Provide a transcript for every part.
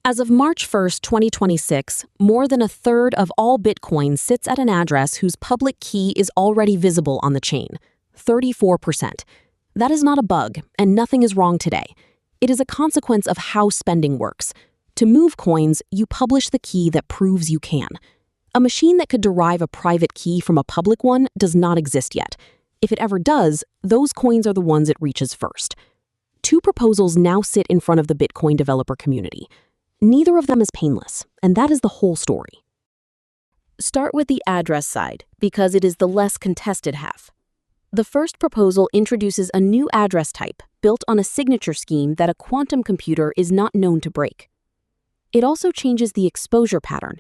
As of March 1st, 2026, more than a third of all Bitcoin sits at an address whose public key is already visible on the chain, 34%. That is not a bug, and nothing is wrong today. It is a consequence of how spending works. To move coins, you publish the key that proves you can. A machine that could derive a private key from a public one does not exist yet. If it ever does, those coins are the ones it reaches first. Two proposals now sit in front of the Bitcoin developer community. Neither of them is painless, and that is the whole story. Start with the address side, because it is the less contested half. The first proposal introduces a new address type built on a signature scheme that a quantum computer is not known to break. It also changes the exposure pattern.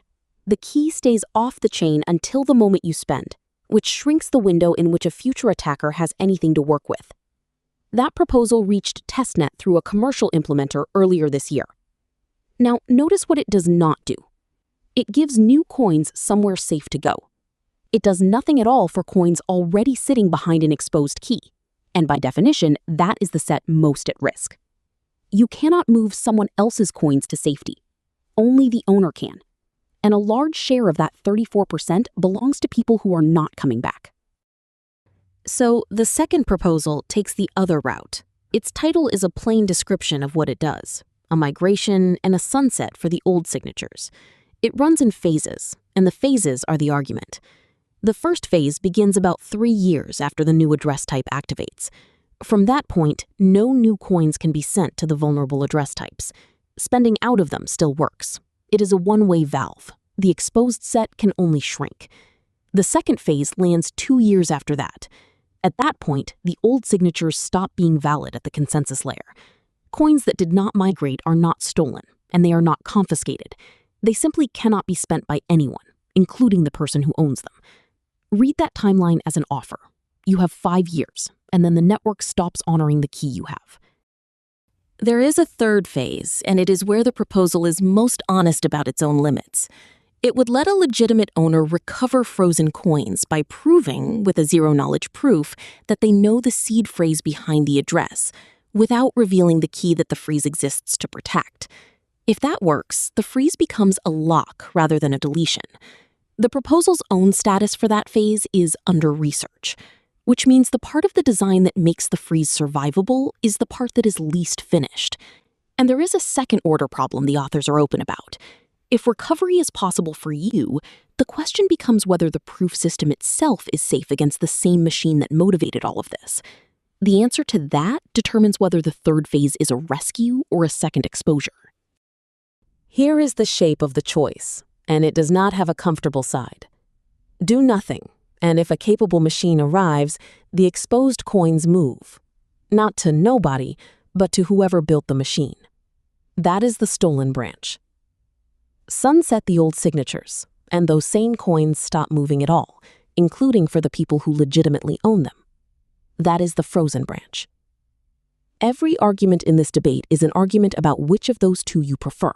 The key stays off the chain until the moment you spend, which shrinks the window in which a future attacker has anything to work with. That proposal reached testnet through a commercial implementer earlier this year. Now, notice what it does not do. It gives new coins somewhere safe to go. It does nothing at all for coins already sitting behind an exposed key, and by definition, that is the set most at risk. You cannot move someone else's coins to safety. Only the owner can. And a large share of that 34% belongs to people who are not coming back. So the second proposal takes the other route. Its title is a plain description of what it does, a migration and a sunset for the old signatures. It runs in phases, and the phases are the argument. The first phase begins about 3 years after the new address type activates. From that point, no new coins can be sent to the vulnerable address types. Spending out of them still works. It is a one-way valve. The exposed set can only shrink. The second phase lands 2 years after that. At that point, the old signatures stop being valid at the consensus layer. Coins that did not migrate are not stolen, and they are not confiscated. They simply cannot be spent by anyone, including the person who owns them. Read that timeline as an offer. You have 5 years, and then the network stops honoring the key you have. There is a third phase, and it is where the proposal is most honest about its own limits. It would let a legitimate owner recover frozen coins by proving, with a zero-knowledge proof, that they know the seed phrase behind the address, without revealing the key that the freeze exists to protect. If that works, the freeze becomes a lock rather than a deletion. The proposal's own status for that phase is under research, which means the part of the design that makes the freeze survivable is the part that is least finished. And there is a second-order problem the authors are open about. If recovery is possible for you, the question becomes whether the proof system itself is safe against the same machine that motivated all of this. The answer to that determines whether the third phase is a rescue or a second exposure. Here is the shape of the choice, and it does not have a comfortable side. Do nothing, and if a capable machine arrives, the exposed coins move. Not to nobody, but to whoever built the machine. That is the stolen branch. Sunset the old signatures, and those sane coins stop moving at all, including for the people who legitimately own them. That is the frozen branch. Every argument in this debate is an argument about which of those two you prefer,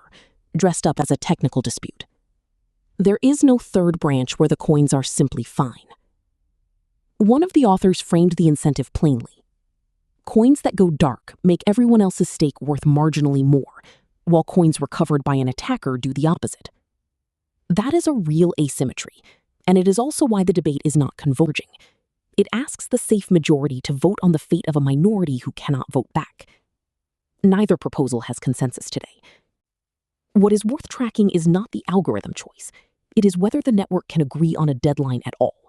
dressed up as a technical dispute. There is no third branch where the coins are simply fine. One of the authors framed the incentive plainly. Coins that go dark make everyone else's stake worth marginally more, while coins recovered by an attacker do the opposite. That is a real asymmetry, and it is also why the debate is not converging. It asks the safe majority to vote on the fate of a minority who cannot vote back. Neither proposal has consensus today. What is worth tracking is not the algorithm choice. It is whether the network can agree on a deadline at all.